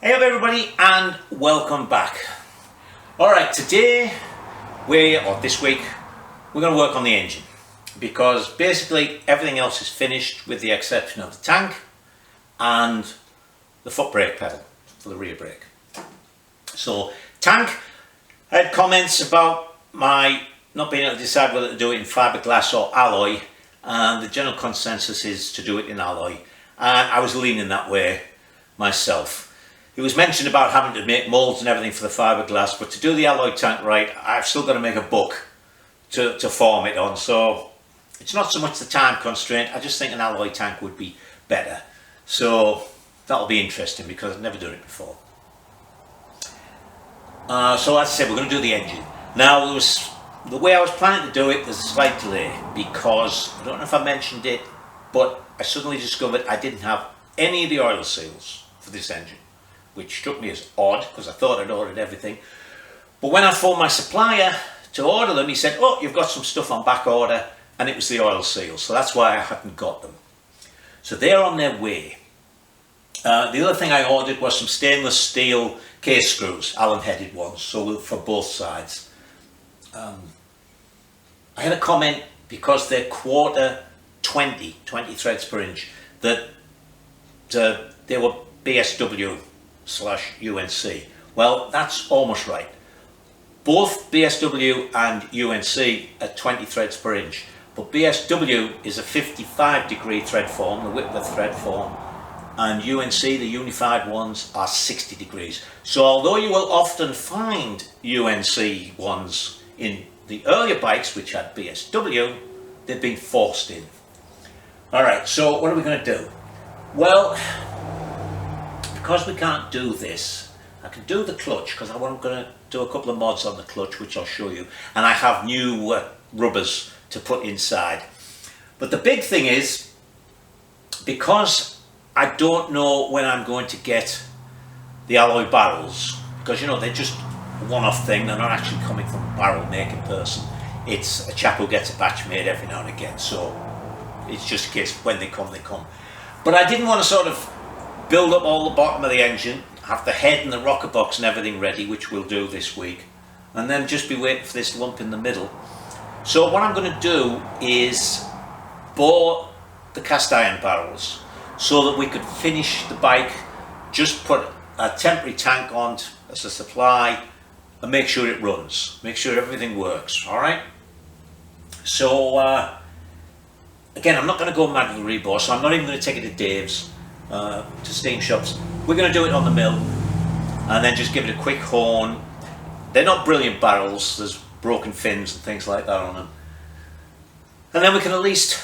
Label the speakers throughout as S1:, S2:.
S1: Hey up everybody and welcome back. Alright, today this week we're going to work on the engine because basically everything else is finished with the exception of the tank and the foot brake pedal for the rear brake. So tank, I had comments about my not being able to decide whether to do it in fiberglass or alloy, and the general consensus is to do it in alloy, and I was leaning that way myself. It was mentioned about having to make moulds and everything for the fiberglass, but to do the alloy tank right, I've still got to make a book to form it on, so it's not so much the time constraint. I just think an alloy tank would be better. So that'll be interesting because I've never done it before. So as I said, we're going to do the engine. Now the way I was planning to do it, there's a slight delay because, I don't know if I mentioned it, but I suddenly discovered I didn't have any of the oil seals for this engine, which struck me as odd because I thought I'd ordered everything. But when I phoned my supplier to order them, he said, oh, you've got some stuff on back order, and it was the oil seals, so that's why I hadn't got them. So they're on their way. The other thing I ordered was some stainless steel case screws, Allen headed ones, so for both sides. I had a comment because they're quarter 20 threads per inch, that they were BSW/UNC. Well, that's almost right. Both BSW and UNC are 20 threads per inch, but BSW is a 55-degree thread form, the Whitworth thread form, and UNC, the unified ones, are 60 degrees. So although you will often find UNC ones in the earlier bikes which had BSW, they've been forced in. Alright, so what are we going to do? Well, because we can't do this, I can do the clutch because I'm going to do a couple of mods on the clutch which I'll show you, and I have new rubbers to put inside. But the big thing is, because I don't know when I'm going to get the alloy barrels, because you know they're just a one-off thing, they're not actually coming from a barrel making person. It's a chap who gets a batch made every now and again, so it's just a case when they come, they come. But I didn't want to sort of build up all the bottom of the engine, have the head and the rocker box and everything ready, which we'll do this week, and then just be waiting for this lump in the middle. So what I'm going to do is bore the cast iron barrels so that we could finish the bike, just put a temporary tank on as a supply and make sure it runs, make sure everything works. Alright, so again, I'm not going to go mad with the rebore, so I'm not even going to take it to Dave's, to steam shops. We're going to do it on the mill and then just give it a quick horn. They're not brilliant barrels, there's broken fins and things like that on them, and then we can at least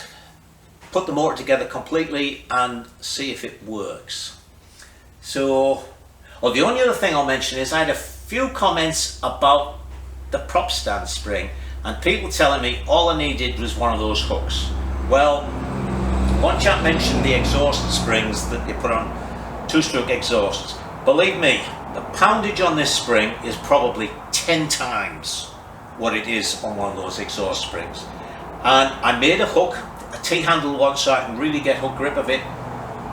S1: put the motor together completely and see if it works. So, the only other thing I'll mention is I had a few comments about the prop stand spring and people telling me all I needed was one of those hooks. Well, one chap mentioned the exhaust springs that they put on two-stroke exhausts. Believe me, the poundage on this spring is probably 10 times what it is on one of those exhaust springs. And I made a hook, a T-handle one, so I can really get hook grip of it.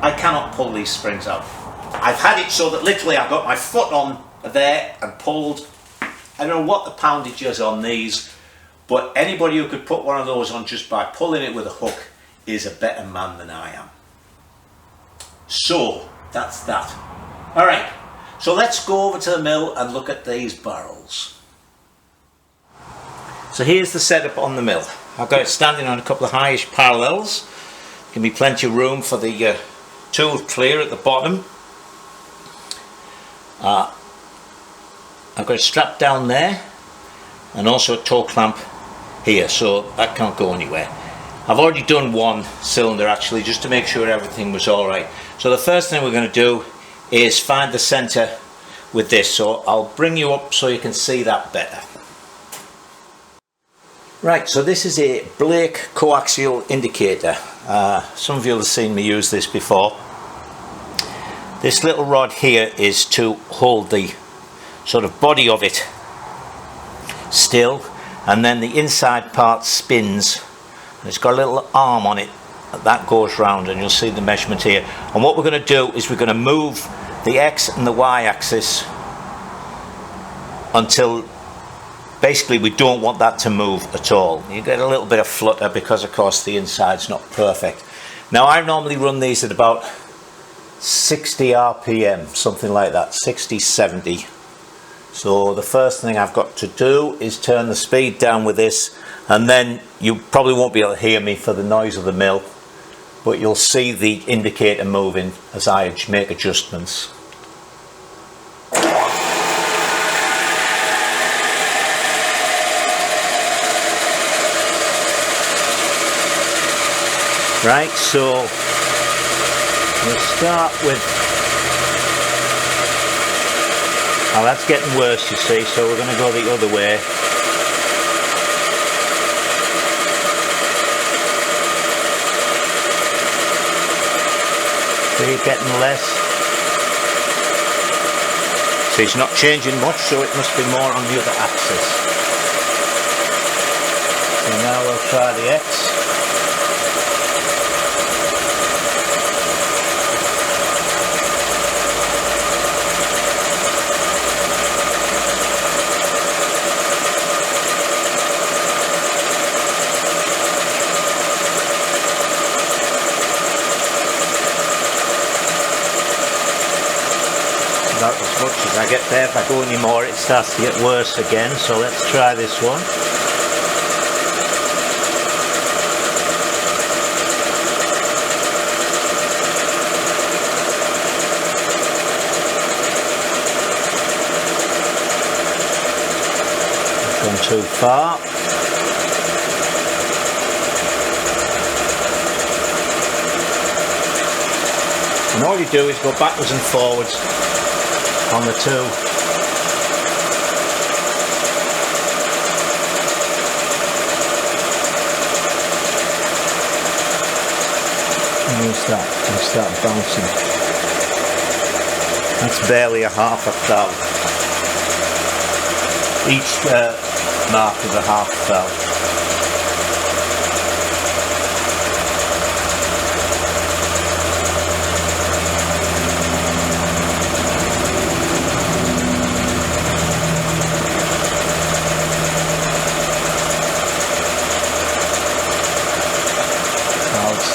S1: I cannot pull these springs out. I've had it so that literally I've got my foot on there and pulled. I don't know what the poundage is on these, but anybody who could put one of those on just by pulling it with a hook is a better man than I am. So that's that. Alright, so let's go over to the mill and look at these barrels. So here's the setup on the mill. I've got it standing on a couple of highish parallels. Give me plenty of room for the tool clear at the bottom. I've got it strapped down there and also a toe clamp here, so that can't go anywhere. I've already done one cylinder actually, just to make sure everything was alright. So the first thing we're going to do is find the center with this, so I'll bring you up so you can see that better. Right, so this is a Blake coaxial indicator. Some of you have seen me use this before. This little rod here is to hold the sort of body of it still, and then the inside part spins. It's got a little arm on it that goes round, and you'll see the measurement here. And what we're going to do is we're going to move the X and the Y axis until basically we don't want that to move at all. You get a little bit of flutter because of course the inside's not perfect. Now I normally run these at about 60 RPM, something like that, 60, 70. So the first thing I've got to do is turn the speed down with this, and then you probably won't be able to hear me for the noise of the mill, but you'll see the indicator moving as I make adjustments. Right, so we'll start with, oh, that's getting worse, you see, so we're going to go the other way. See, it's getting less. See, it's not changing much, so it must be more on the other axis. So now we'll try the X. About as much as I get there. If I go any more it starts to get worse again, so let's try this one. I've gone too far. And all you do is go backwards and forwards on the two. And you start bouncing. That's barely a half a thou. Each mark is a half thou.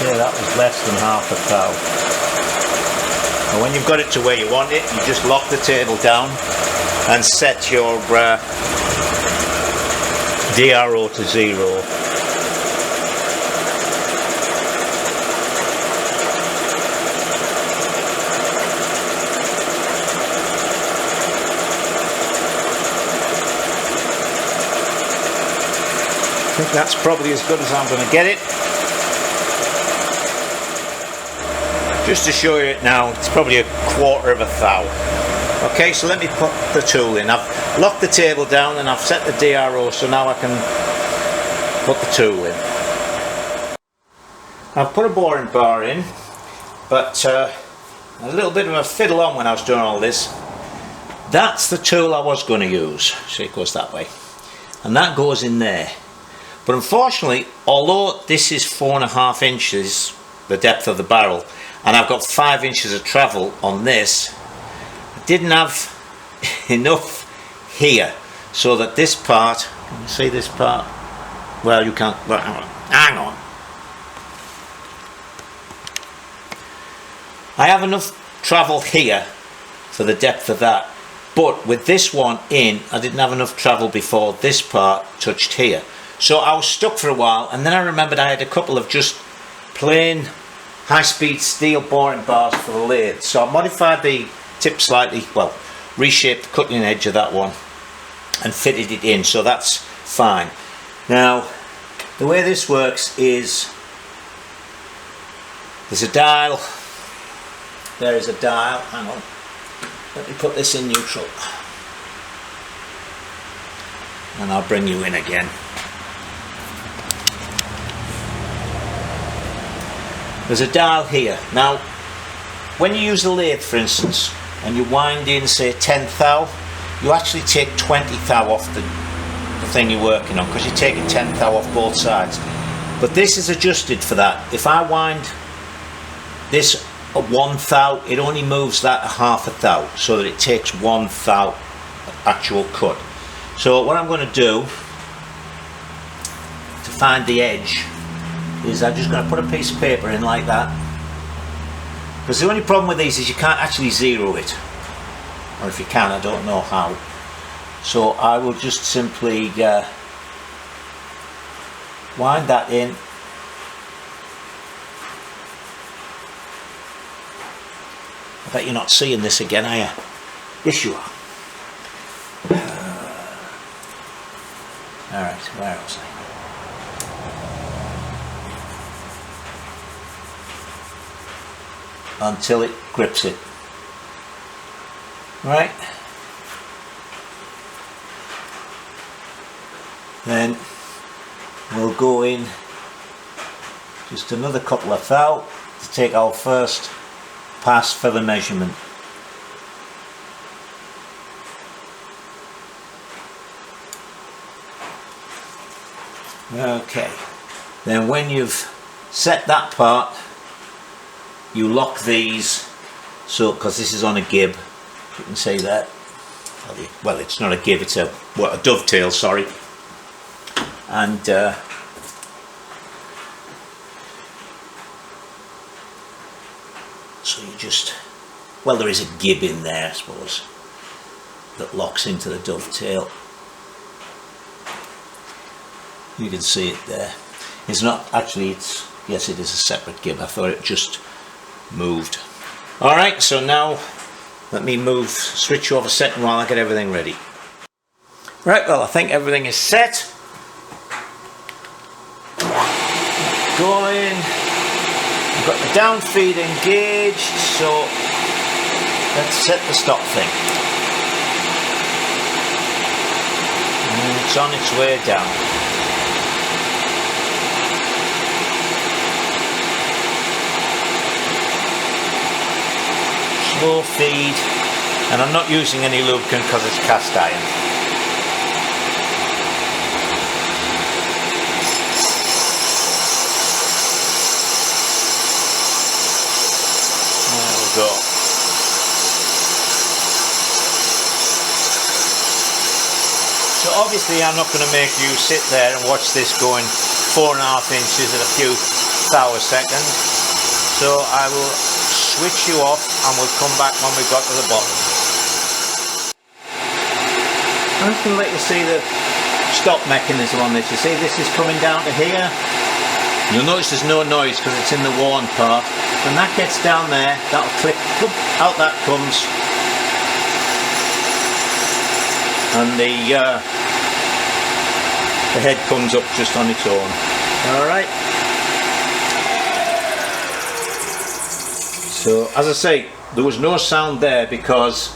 S1: Yeah, that was less than half a thou. And when you've got it to where you want it, you just lock the table down and set your DRO to 0. I think that's probably as good as I'm going to get it. Just to show you it now, it's probably a quarter of a thou. Okay, so let me put the tool in. I've locked the table down and I've set the DRO, so now I can put the tool in. I've put a boring bar in, but a little bit of a fiddle on when I was doing all this. That's the tool I was going to use. So it goes that way. And that goes in there. But unfortunately, although this is 4.5 inches, the depth of the barrel, and I've got 5 inches of travel on this, I didn't have enough here so that this part, can you see this part? Well, you can't, well, hang on. I have enough travel here for the depth of that, but with this one in, I didn't have enough travel before this part touched here. So I was stuck for a while, and then I remembered I had a couple of just plain high-speed steel boring bars for the lathe, so I modified the tip slightly, well, reshaped the cutting edge of that one and fitted it in, so that's fine. Now the way this works is there's a dial, there is a dial, hang on, let me put this in neutral and I'll bring you in again. There's a dial here. Now, when you use the lathe, for instance, and you wind in, say, 10 thou, you actually take 20 thou off the thing you're working on, because you're taking 10 thou off both sides. But this is adjusted for that. If I wind this a 1 thou, it only moves that a half a thou, so that it takes 1 thou actual cut. So what I'm going to do to find the edge is I'm just going to put a piece of paper in like that, because the only problem with these is you can't actually zero it, or if you can, I don't know how. So I will just simply wind that in. I bet you're not seeing this again, are you? Yes, you are. Alright, where was I? Until it grips it. Right. Then we'll go in just another couple of thou to take our first pass for the measurement. Okay, then when you've set that part, you lock these, so because this is on a gib, you can see that, well, it's not a gib, it's a dovetail, sorry, and so you just, well, there is a gib in there, I suppose, that locks into the dovetail. You can see it there. It's not actually, it's, yes, it is a separate gib. I thought it just moved. Alright, so now let me switch over setting while I get everything ready. Right, well, I think everything is set. Going. I've got the down feed engaged, so let's set the stop thing. And it's on its way down. Slow feed, and I'm not using any lubricant because it's cast iron. There we go. So obviously I'm not going to make you sit there and watch this going 4.5 inches at a few thou a second. So I will switch you off and we'll come back when we've got to the bottom. I'm just going to let you see the stop mechanism on this. You see this is coming down to here. You'll notice there's no noise because it's in the worn part. When that gets down there, that'll click, out that comes, and the head comes up just on its own. Alright. So as I say, there was no sound there because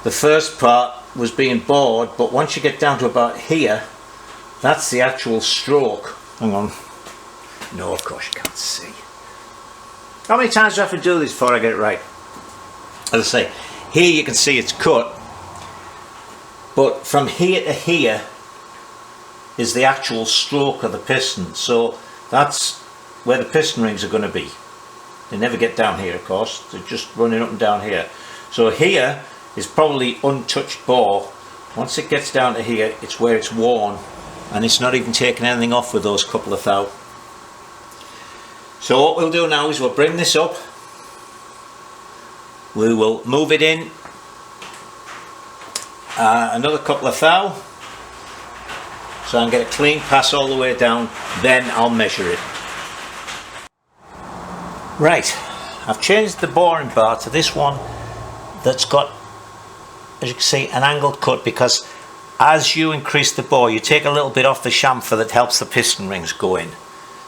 S1: the first part was being bored, but once you get down to about here, that's the actual stroke. Hang on. No, of course you can't see. How many times do I have to do this before I get it right? As I say, here you can see it's cut, but from here to here is the actual stroke of the piston. So that's where the piston rings are going to be. They never get down here, of course, they're just running up and down here. So here is probably untouched bore. Once it gets down to here, it's where it's worn, and it's not even taking anything off with those couple of thou. So what we'll do now is we'll bring this up, we will move it in another couple of thou, so I can get a clean pass all the way down, then I'll measure it. Right, I've changed the boring bar to this one that's got, as you can see, an angled cut, because as you increase the bore you take a little bit off the chamfer that helps the piston rings go in.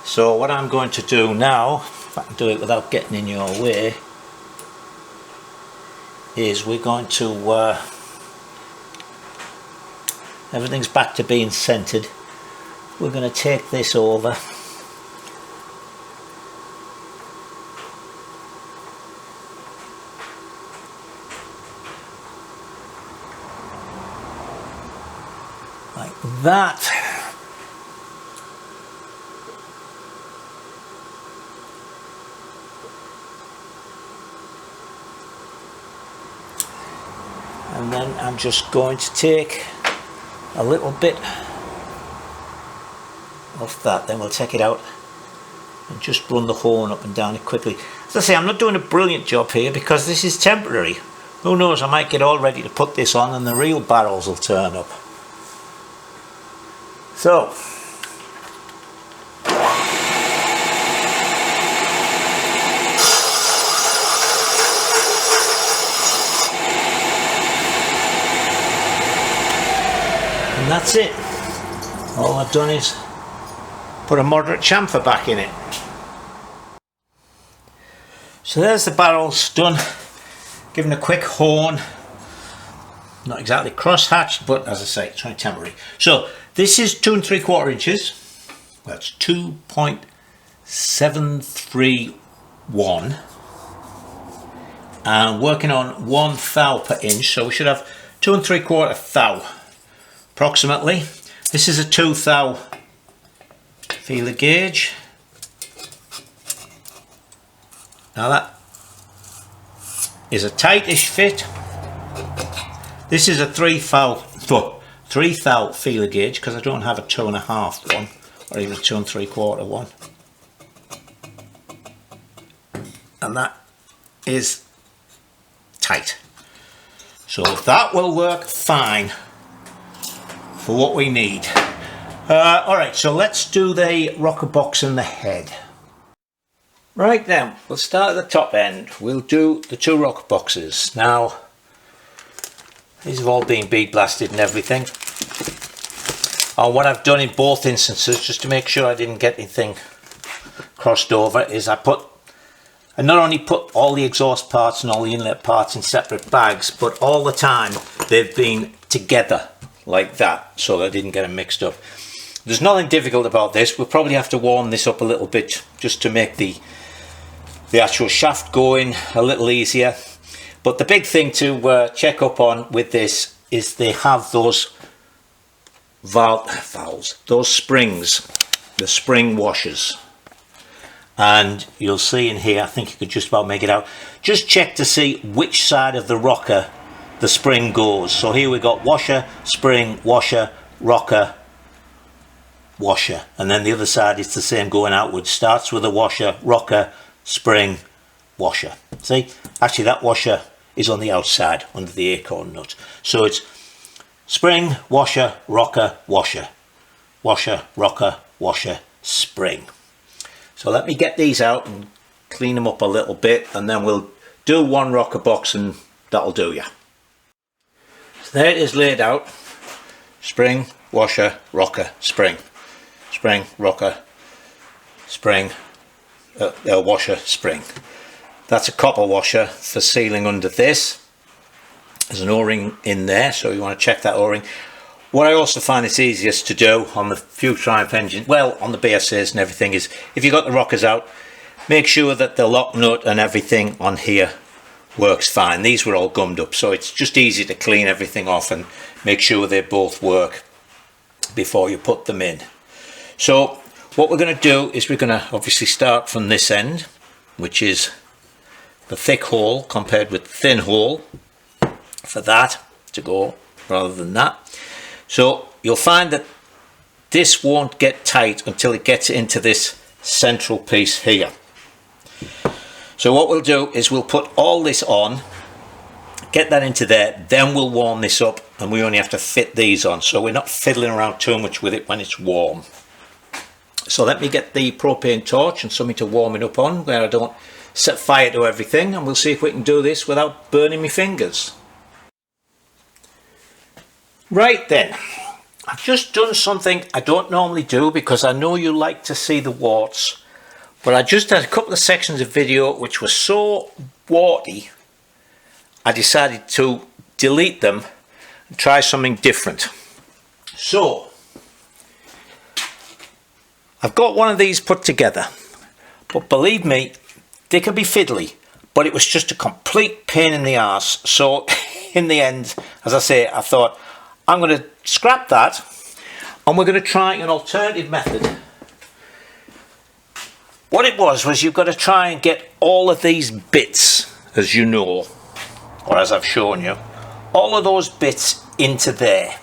S1: So what I'm going to do now, if I can do it without getting in your way, is we're going to, everything's back to being centered, we're going to take this over . Like that. And then I'm just going to take a little bit off that, then we'll take it out and just run the horn up and down it quickly. As I say, I'm not doing a brilliant job here because this is temporary. Who knows, I might get all ready to put this on and the real barrels will turn up. So, and that's it. All I've done is put a moderate chamfer back in it. So there's the barrels done, given a quick horn, not exactly cross hatched, but as I say, it's only temporary. So this is 2 3/4 inches, that's 2.731, and working on 1 thou per inch, so we should have 2 3/4 thou approximately. This is a 2 thou feeler gauge. Now that is a tightish fit. This is a 3 thou feeler gauge because I don't have a 2 1/2 one or even a 2 3/4 one. And that is tight. So that will work fine for what we need. Alright, so let's do the rocker box and the head. Right then, we'll start at the top end. We'll do the 2 rocker boxes. Now, these have all been bead blasted and everything. What I've done in both instances, just to make sure I didn't get anything crossed over, is I not only put all the exhaust parts and all the inlet parts in separate bags, but all the time they've been together like that, so I didn't get them mixed up. There's nothing difficult about this. We'll probably have to warm this up a little bit just to make the actual shaft going a little easier. But the big thing to check up on with this is they have those valves, those springs, the spring washers. And you'll see in here, I think you could just about make it out. Just check to see which side of the rocker the spring goes. So here we got washer, spring, washer, rocker, washer, and then the other side is the same going outwards. Starts with a washer, rocker, spring, washer. See, actually that washer is on the outside under the acorn nut. So it's spring, washer, rocker, washer, washer, rocker, washer, spring. So let me get these out and clean them up a little bit, and then we'll do 1 rocker box and that'll do ya. So there it is laid out. Spring, washer, rocker, spring. Spring, rocker, spring, washer, spring. That's a copper washer for sealing under this. There's an o-ring in there, so you want to check that o-ring. What I also find it's easiest to do on the few Triumph engines, well, on the BSAs and everything, is if you've got the rockers out, make sure that the lock nut and everything on here works fine. These were all gummed up, so it's just easy to clean everything off and make sure they both work before you put them in. So what we're going to do is we're going to obviously start from this end, which is the thick hole compared with the thin hole for that to go rather than that. So you'll find that this won't get tight until it gets into this central piece here. So what we'll do is we'll put all this on, get that into there, then we'll warm this up, and we only have to fit these on, so we're not fiddling around too much with it when it's warm. So let me get the propane torch and something to warm it up on where I don't set fire to everything, and we'll see if we can do this without burning my fingers. Right then, I've just done something I don't normally do because I know you like to see the warts, but I just had a couple of sections of video which were so warty I decided to delete them and try something different. So I've got one of these put together, but believe me, they can be fiddly, but it was just a complete pain in the arse. So in the end, as I say, I thought I'm going to scrap that and we're going to try an alternative method. What it was you've got to try and get all of these bits, as you know, or as I've shown you, all of those bits into there.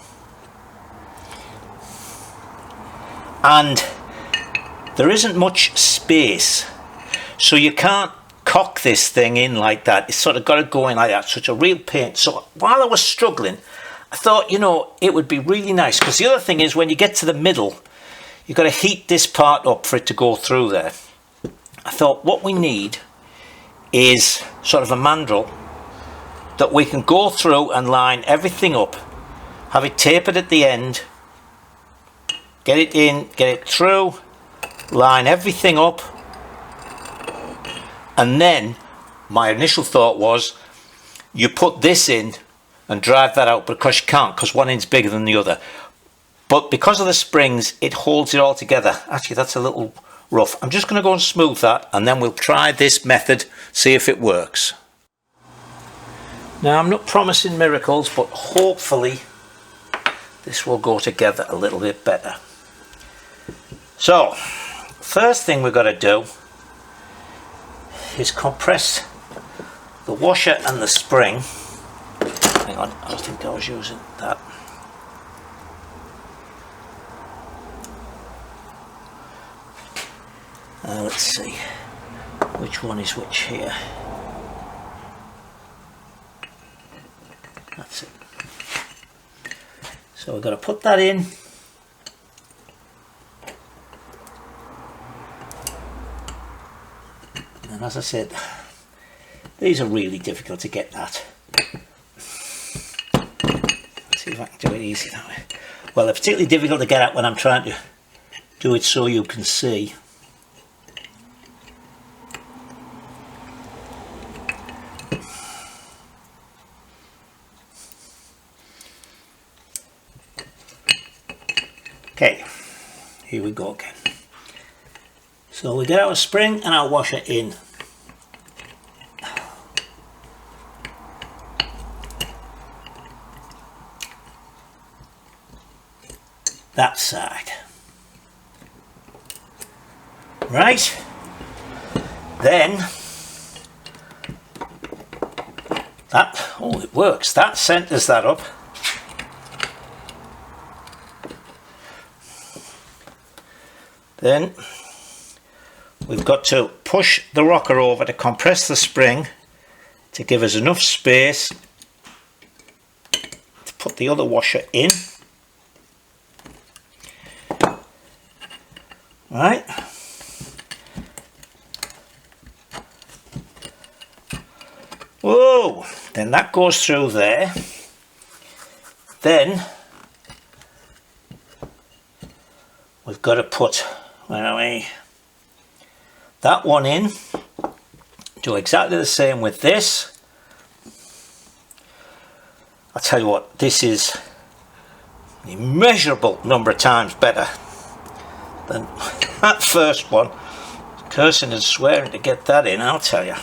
S1: And there isn't much space, so you can't cock this thing in like that. It's sort of got to go in like that, so it's a real pain. So while I was struggling, I thought, you know, it would be really nice, because the other thing is when you get to the middle, you've got to heat this part up for it to go through there. I thought what we need is sort of a mandrel that we can go through and line everything up, have it tapered at the end, get it in, get it through, line everything up, and then my initial thought was you put this in and drive that out, but of course you can't, because one end's bigger than the other. But because of the springs, it holds it all together. Actually, that's a little rough. I'm just going to go and smooth that, and then we'll try this method, see if it works. Now, I'm not promising miracles, but hopefully this will go together a little bit better. So, first thing we've got to do is compress the washer and the spring. Hang on, I think I was using that. Let's see which one is which here. That's it. So we've got to put that in. And as I said, these are really difficult to get at. See if I can do it easy that way. Well, they're particularly difficult to get at when I'm trying to do it so you can see. Okay, here we go again. So we get our spring and our washer in. That side. Right. Then that, oh, it works. That centers that up. Then we've got to push the rocker over to compress the spring to give us enough space to put the other washer in. Right. Whoa! Then that goes through there. Then we've got to put, where are we? That one in. Do exactly the same with this. I'll tell you what, this is an immeasurable number of times better than that first one. Cursing and swearing to get that in, I'll tell you.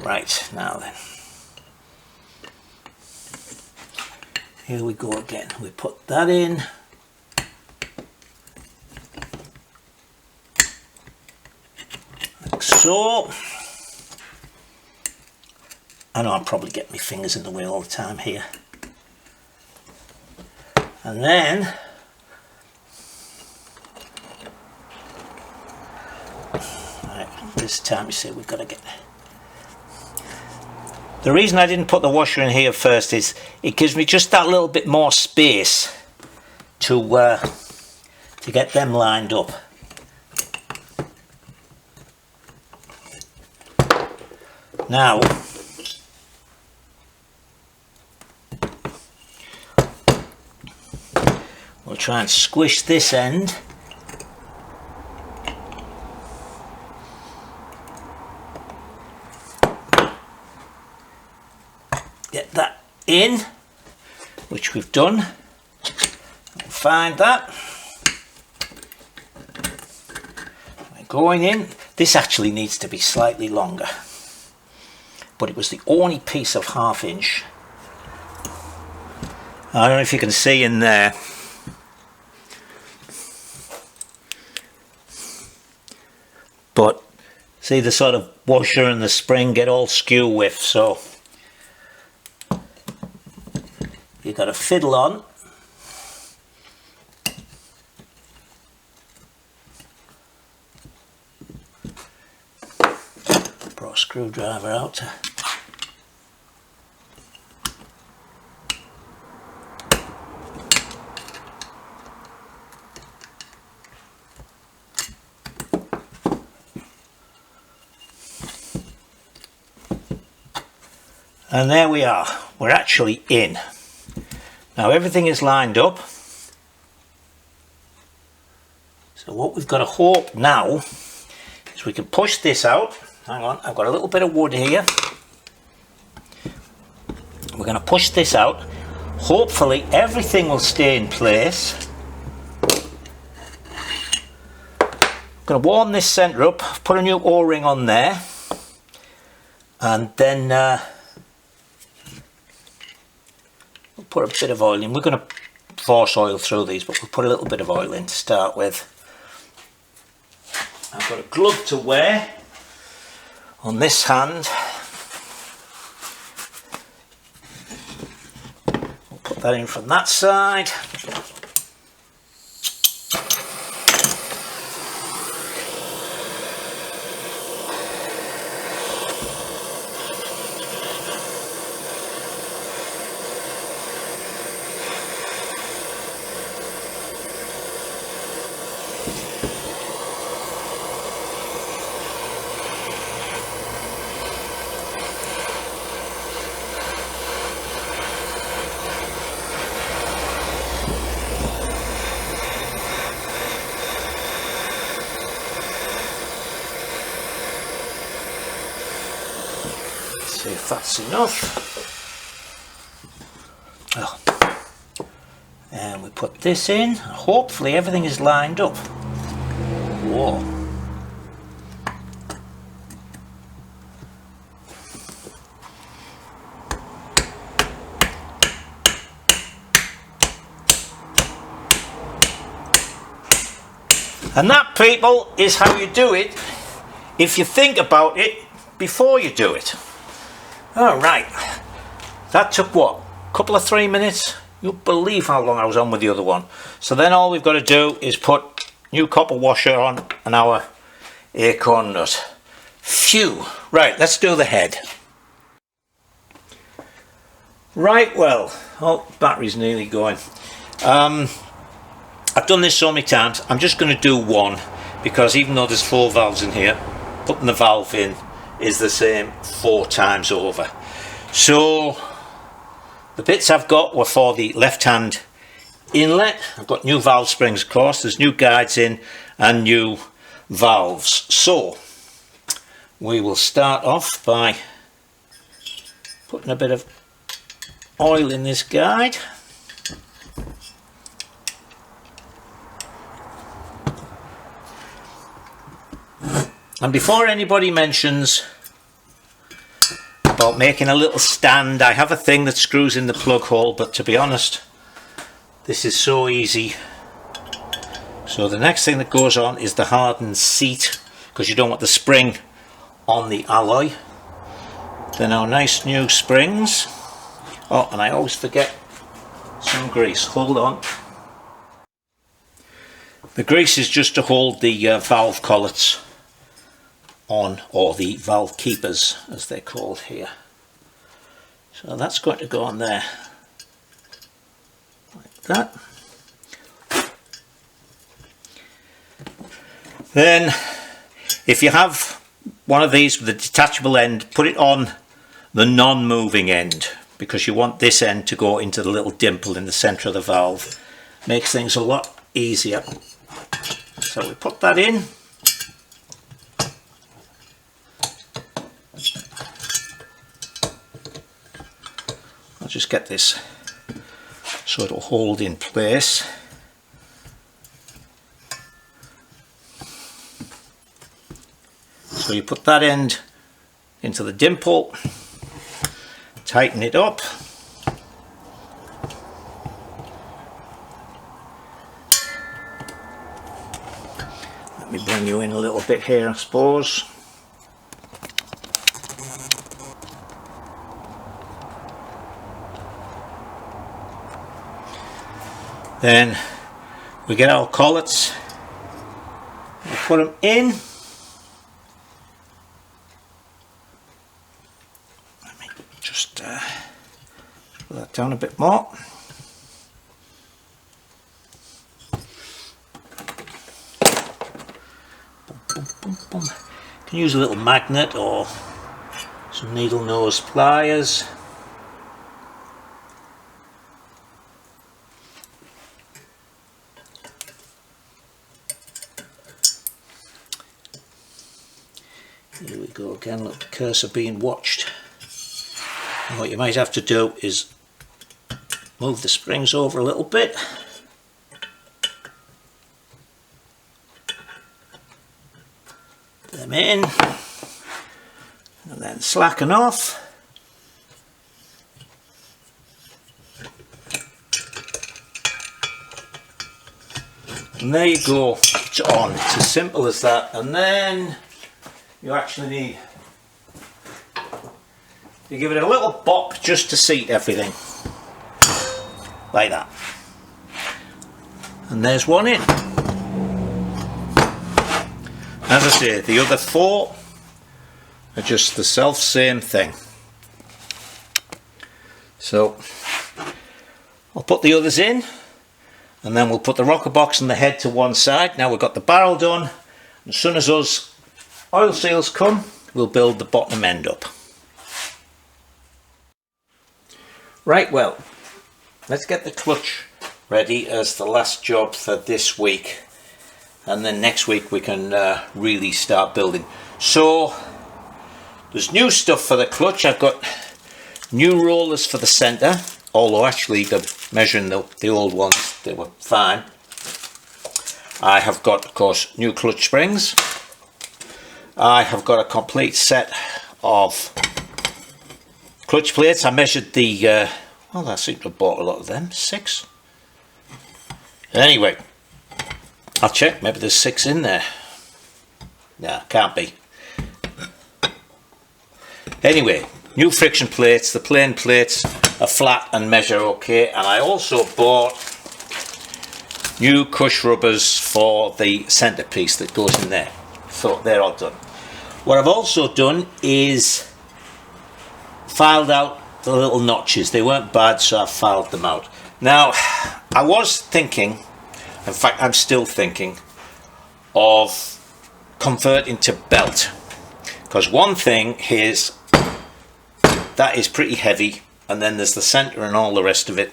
S1: Right, now then. Here we go again. We put that in. Like so. I know I'm probably getting my fingers in the way all the time here. And then right, this time you see we've got to get the reason I didn't put the washer in here first is it gives me just that little bit more space to get them lined up. Now we'll try and squish this end. Get that in, which we've done. Find that. We're going in. This actually needs to be slightly longer, but it was the only piece of 1/2 inch I don't know if you can see in there, but see the sort of washer and the spring get all skew with, so you've got to fiddle on. Brought a screwdriver out. And there we are, we're actually in. Now everything is lined up. So what we've got to hope now is we can push this out. Hang on, I've got a little bit of wood here. We're going to push this out. Hopefully everything will stay in place. I'm going to warm this centre up, put a new O-ring on there, and then we'll put a bit of oil in. We're going to force oil through these, but we'll put a little bit of oil in to start with. I've got a glove to wear on this hand. We'll put that in from that side. See if that's enough. Oh. And we put this in. Hopefully everything is lined up. Whoa. And that, people, is how you do it if you think about it before you do it. Alright, that took what? A couple of 3 minutes? You'll believe how long I was on with the other one. So then all we've got to do is put new copper washer on and our acorn nut. Phew! Right, let's do the head. Right, well, oh, battery's nearly going. I've done this so many times, I'm just going to do one, because even though there's 4 valves in here, putting the valve in is the same 4 times over. So the bits I've got were for the left hand inlet. I've got new valve springs, of course, there's new guides in and new valves. So we will start off by putting a bit of oil in this guide. And before anybody mentions about making a little stand, I have a thing that screws in the plug hole, but to be honest, this is so easy. So the next thing that goes on is the hardened seat, because you don't want the spring on the alloy. Then our nice new springs. Oh, and I always forget some grease. Hold on. The grease is just to hold the valve collets on, or the valve keepers as they're called here. So that's going to go on there like that. Then if you have one of these with a detachable end, put it on the non-moving end, because you want this end to go into the little dimple in the center of the valve. Makes things a lot easier. So we put that in. I'll just get this so it'll hold in place. So you put that end into the dimple, tighten it up, Let me bring you in a little bit here, I suppose. Then we get our collets, we put them in. Let me just put that down a bit more. Boom, boom, boom. You can use a little magnet or some needle nose pliers. Here we go again, look, the cursor being watched. And what you might have to do is move the springs over a little bit. Them in. And then slacken off. And there you go, it's on. It's as simple as that. And then you actually need, you give it a little bop just to seat everything, like that. And there's one in. As I say, the other 4 are just the same thing. So I'll put the others in, and then we'll put the rocker box and the head to one side. Now we've got the barrel done. As soon as those oil seals come, we'll build the bottom end up. Right, well, let's get the clutch ready as the last job for this week, and then next week we can really start building. So there's new stuff for the clutch. I've got new rollers for the centre, although actually measuring the old ones, they were fine. I have got, of course, new clutch springs. I have got a complete set of clutch plates. I measured the, well, I seem to have bought a lot of them, 6. Anyway, I'll check, maybe there's 6 in there. Nah, can't be. Anyway, new friction plates. The plain plates are flat and measure okay. And I also bought new cush rubbers for the centerpiece that goes in there. So they're all done. What I've also done is filed out the little notches. They weren't bad, so I filed them out. Now, I was thinking, in fact I'm still thinking, of converting to belt. Because one thing is, that is pretty heavy, and then there's the centre and all the rest of it.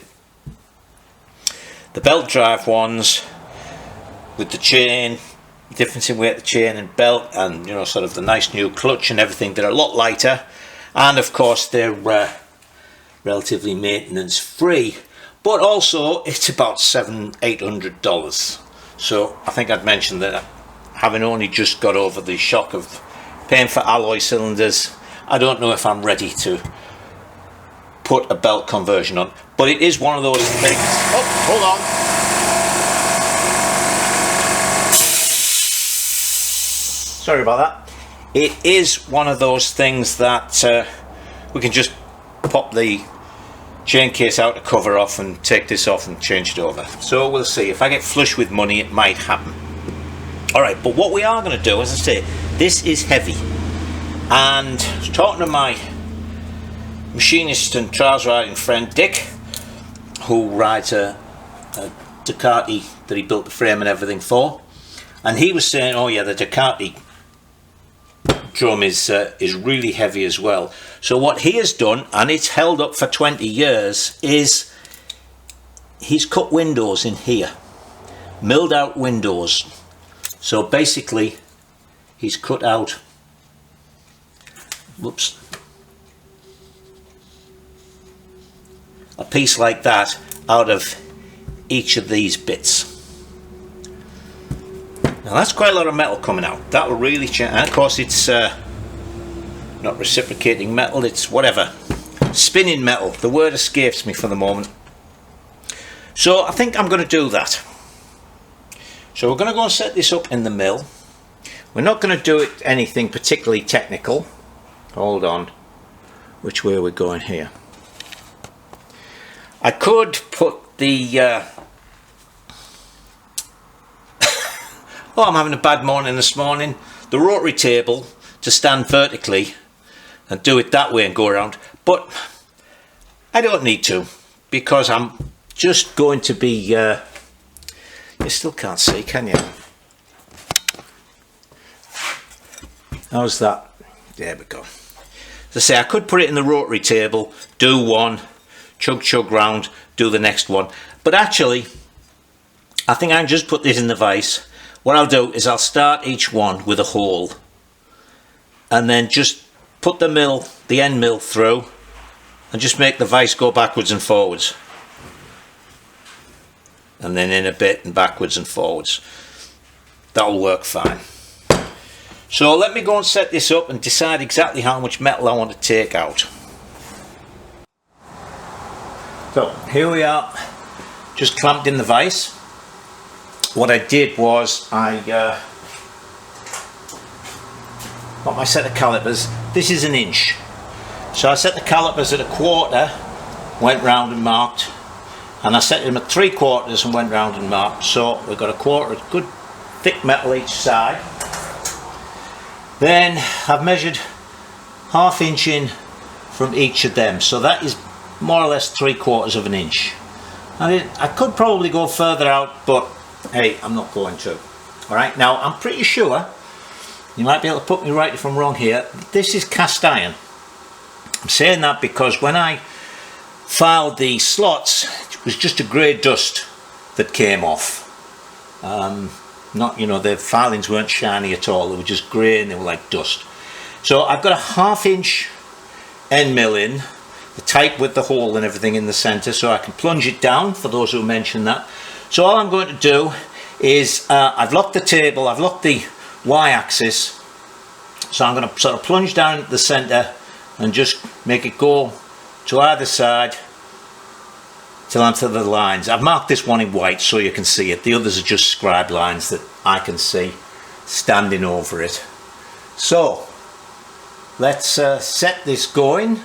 S1: The belt drive ones, with the chain, difference in weight of the chain and belt, and you know, sort of the nice new clutch and everything, they're a lot lighter, and of course they're relatively maintenance free, but also it's about $700–800. So I think I'd mentioned that, having only just got over the shock of paying for alloy cylinders, I don't know if I'm ready to put a belt conversion on, but it is one of those things. Oh, hold on. Sorry about that. It is one of those things that we can just pop the chain case out to cover off and take this off and change it over. So we'll see. If I get flush with money, it might happen. Alright, but what we are going to do, as I say, this is heavy. And I was talking to my machinist and trials riding friend Dick, who rides a Ducati that he built the frame and everything for. And he was saying, oh yeah, the Ducati drum is really heavy as well. So what he has done, and it's held up for 20 years, is he's cut windows in here, milled out windows. So basically he's cut out, whoops, a piece like that out of each of these bits. Now that's quite a lot of metal coming out. That will really change. And of course it's not reciprocating metal, it's whatever. Spinning metal. The word escapes me for the moment. So I think I'm going to do that. So we're going to go and set this up in the mill. We're not going to do it anything particularly technical. Hold on, which way are we going here? I could put the oh, I'm having a bad morning this morning. The rotary table to stand vertically and do it that way and go around, but I don't need to, because I'm just going to be you still can't see, can you? How's that? There we go. As I say, I could put it in the rotary table, do one, chug round, do the next one, but actually I think I can just put this in the vise. What I'll do is I'll start each one with a hole and then just put the end mill through and just make the vise go backwards and forwards, and then in a bit and backwards and forwards. That'll work fine. So let me go and set this up and decide exactly how much metal I want to take out. So here we are, just clamped in the vise. What I did was I got my set of calipers. This is 1 inch. So I set the calipers at 1/4, went round and marked, and I set them at 3/4 and went round and marked. So we've got 1/4 good thick metal each side. Then I've measured 1/2 inch in from each of them, so that is more or less 3/4 of 1 inch. I could probably go further out, but hey, I'm not going to. Alright, now I'm pretty sure, you might be able to put me right if I'm wrong here, this is cast iron. I'm saying that because when I filed the slots, it was just a grey dust that came off. Not, you know, the filings weren't shiny at all, they were just grey and they were like dust. So I've got 1/2 inch end mill in, the type with the hole and everything in the centre, so I can plunge it down, for those who mentioned that. So all I'm going to do is, I've locked the table, I've locked the y-axis, so I'm going to sort of plunge down the centre and just make it go to either side till I'm to the lines. I've marked this one in white so you can see it. The others are just scribe lines that I can see standing over it. So let's set this going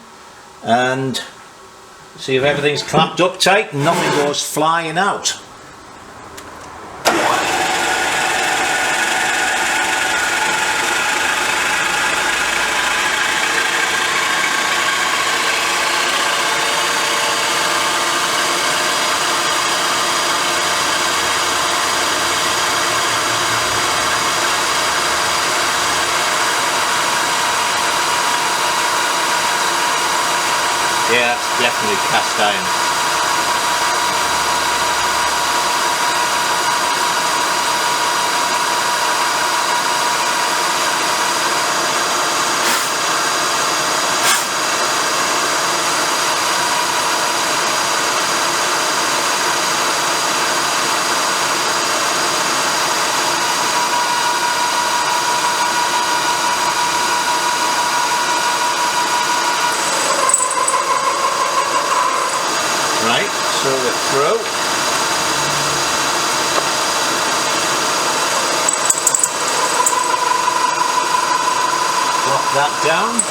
S1: and see if everything's clamped up tight and nothing goes flying out. Yeah, that's definitely cast iron. Right, so we're through. Drop that down.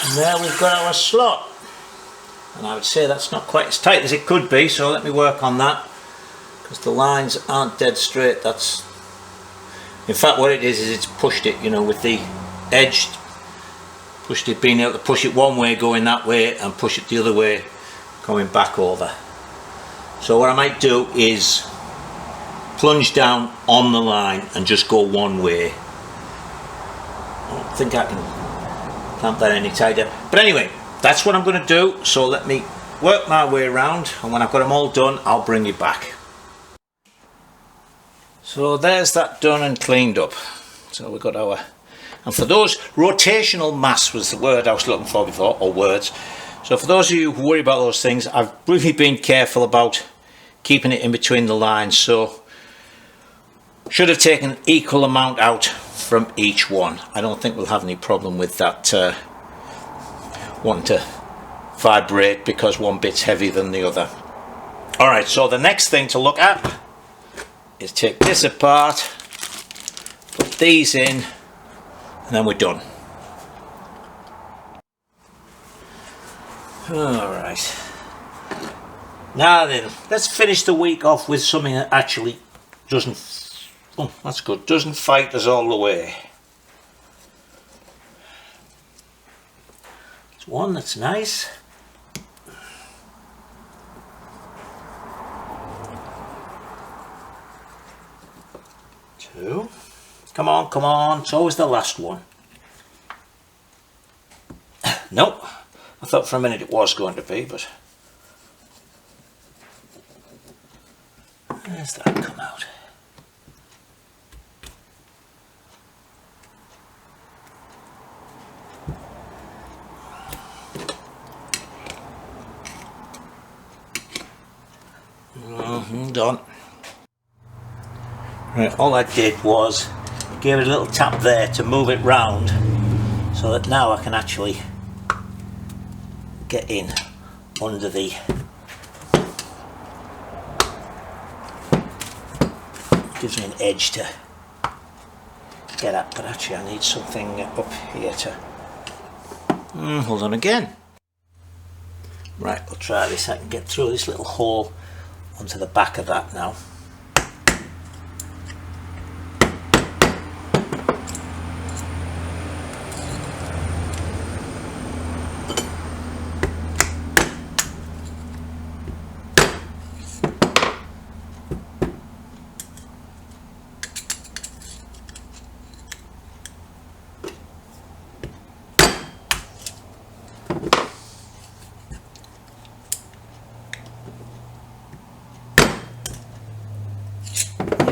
S1: And there we've got our slot, and I would say that's not quite as tight as it could be, so let me work on that, because the lines aren't dead straight. That's, in fact, what it is it's pushed it, you know, with the edge, pushed it, being able to push it one way going that way and push it the other way coming back over. So what I might do is plunge down on the line and just go one way. I don't think I can clamp that any tighter, but anyway, that's what I'm going to do. So let me work my way around, and when I've got them all done, I'll bring you back. So there's that done and cleaned up. So we've got our, and for those, rotational mass was the word I was looking for before, or words. So for those of you who worry about those things, I've really been careful about keeping it in between the lines, so should have taken an equal amount out from each one. I don't think we'll have any problem with that wanting to vibrate because one bit's heavier than the other. Alright, so the next thing to look at is take this apart, put these in, and then we're done. Alright, now then, let's finish the week off with something that actually doesn't, oh that's good, doesn't fight us all the way. It's one that's nice. Two. Come on, come on, it's always the last one. Nope. I thought for a minute it was going to be, but where's that come out? Done. Right, all I did was give it a little tap there to move it round so that now I can actually get in under the gives me an edge to get at, but actually I need something up here to hold on again. Right, we'll try this. I can get through this little hole onto the back of that now.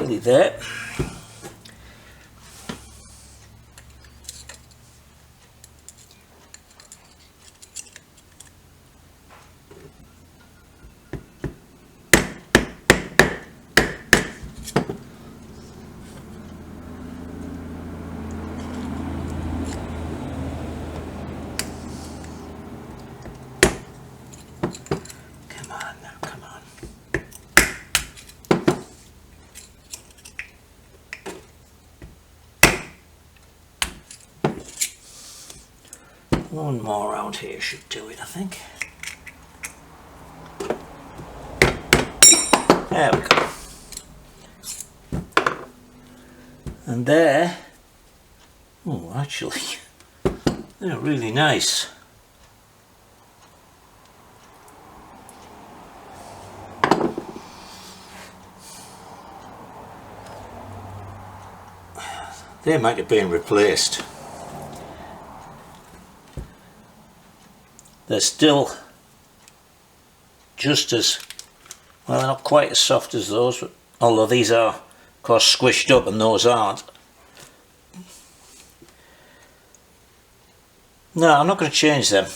S1: Nearly there. Come on now, come on. One more around here should do it, I think. There we go. And there, oh actually, they're really nice. They might have been replaced. They're still just as, well, they're not quite as soft as those, but although these are of course squished up and those aren't. No, I'm not going to change them.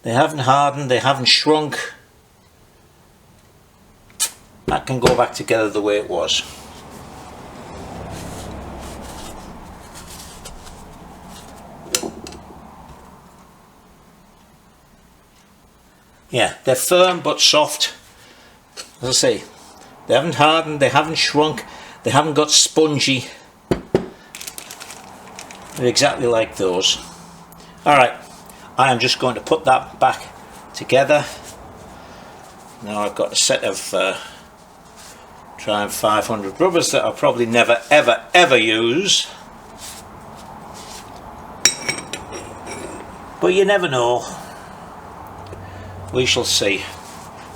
S1: They haven't hardened, they haven't shrunk. That can go back together the way it was. Yeah, they're firm but soft. As I say, they haven't hardened, they haven't shrunk, they haven't got spongy. They're exactly like those. Alright, I am just going to put that back together. Now I've got a set of Triumph 500 rubbers that I'll probably never ever use. But you never know. We shall see.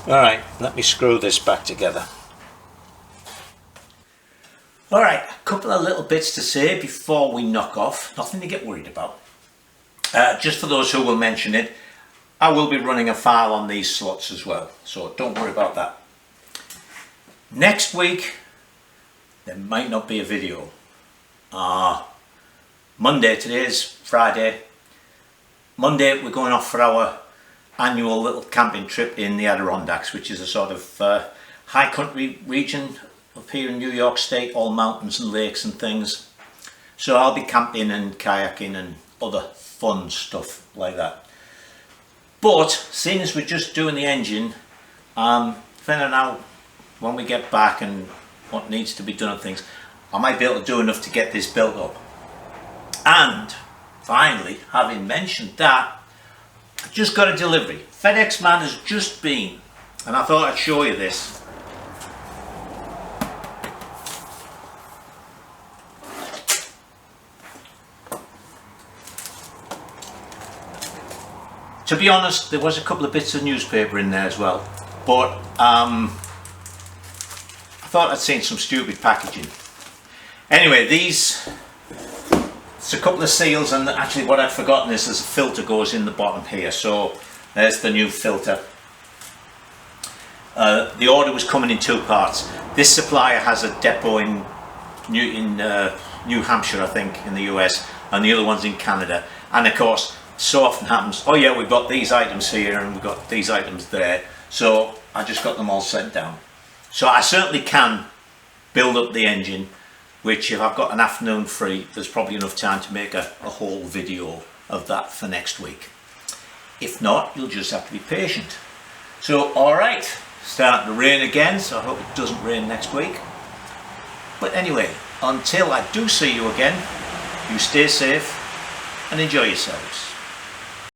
S1: Alright, let me screw this back together. Alright, a couple of little bits to say before we knock off. Nothing to get worried about. Just for those who will mention it, I will be running a file on these slots as well, so don't worry about that. Next week there might not be a video. Monday, today's Friday. Monday we're going off for our annual little camping trip in the Adirondacks, which is a sort of high country region up here in New York State, all mountains and lakes and things. So I'll be camping and kayaking and other fun stuff like that. But seeing as we're just doing the engine, finding out when we get back and what needs to be done and things, I might be able to do enough to get this built up. And finally, having mentioned that, I just got a delivery. FedEx man has just been, and I thought I'd show you this. To be honest, there was a couple of bits of newspaper in there as well, but I thought I'd seen some stupid packaging. Anyway, it's a couple of seals, and actually what I'd forgotten is there's a filter goes in the bottom here, so there's the new filter. The order was coming in 2 parts. This supplier has a depot in New Hampshire, I think, in the US, and the other one's in Canada. And of course, so often happens, oh yeah, we've got these items here and we've got these items there, so I just got them all sent down. So I certainly can build up the engine, which if I've got an afternoon free, there's probably enough time to make a whole video of that for next week. If not, you'll just have to be patient. So alright, starting to rain again, so I hope it doesn't rain next week. But anyway, until I do see you again, you stay safe and enjoy yourselves.